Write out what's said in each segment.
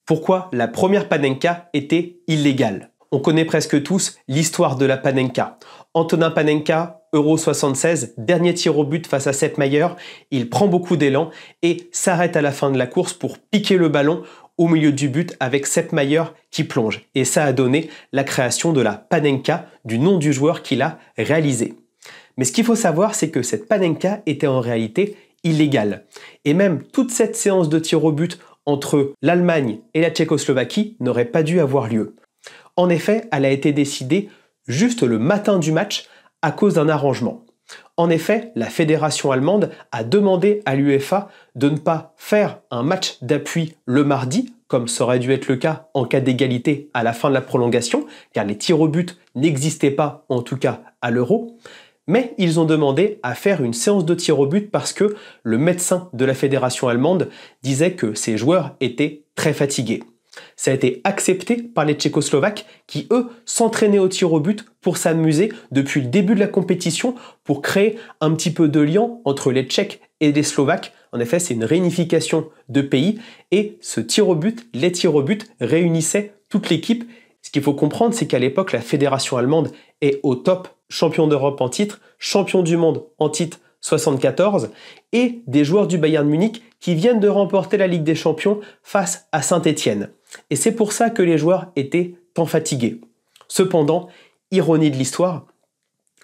Pourquoi la première Panenka était illégale? On connaît presque tous l'histoire de la Panenka. Antonin Panenka, Euro 76, dernier tir au but face à Sepp Maier, il prend beaucoup d'élan et s'arrête à la fin de la course pour piquer le ballon au milieu du but avec Sepp Maier qui plonge. Et ça a donné la création de la Panenka, du nom du joueur qui l'a réalisé. Mais ce qu'il faut savoir, c'est que cette Panenka était en réalité illégale. Et même toute cette séance de tir au but entre l'Allemagne et la Tchécoslovaquie n'aurait pas dû avoir lieu. En effet, elle a été décidée juste le matin du match à cause d'un arrangement. En effet, la fédération allemande a demandé à l'UEFA de ne pas faire un match d'appui le mardi, comme ça aurait dû être le cas en cas d'égalité à la fin de la prolongation, car les tirs au but n'existaient pas, en tout cas à l'Euro. Mais ils ont demandé à faire une séance de tir au but parce que le médecin de la fédération allemande disait que ces joueurs étaient très fatigués. Ça a été accepté par les Tchécoslovaques qui, eux, s'entraînaient au tir au but pour s'amuser depuis le début de la compétition pour créer un petit peu de lien entre les Tchèques et les Slovaques. En effet, c'est une réunification de pays et ce tir au but, les tirs au but réunissaient toute l'équipe. Ce qu'il faut comprendre, c'est qu'à l'époque, la fédération allemande est au top, champion d'Europe en titre, champion du monde en titre 74, et des joueurs du Bayern Munich qui viennent de remporter la Ligue des Champions face à Saint-Étienne. Et c'est pour ça que les joueurs étaient tant fatigués. Cependant, ironie de l'histoire,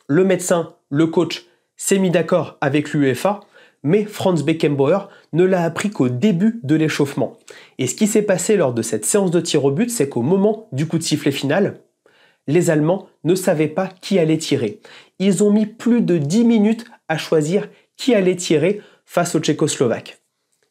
le médecin, le coach s'est mis d'accord avec l'UEFA, mais Franz Beckenbauer ne l'a appris qu'au début de l'échauffement. Et ce qui s'est passé lors de cette séance de tir au but, c'est qu'au moment du coup de sifflet final, les Allemands ne savaient pas qui allait tirer. Ils ont mis plus de 10 minutes à choisir qui allait tirer face aux Tchécoslovaques.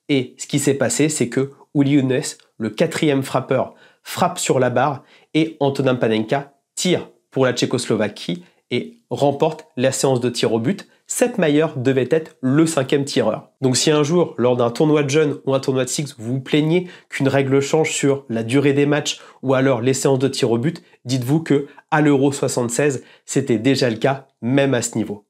Et ce qui s'est passé, c'est que Uli Hoeneß, le quatrième frappeur, frappe sur la barre et Antonin Panenka tire pour la Tchécoslovaquie et remporte la séance de tir au but. Sepp Maier devait être le 5e tireur. Donc si un jour, lors d'un tournoi de jeunes ou un tournoi de six, vous vous plaignez qu'une règle change sur la durée des matchs ou alors les séances de tir au but, dites-vous que à l'Euro 76, c'était déjà le cas, même à ce niveau.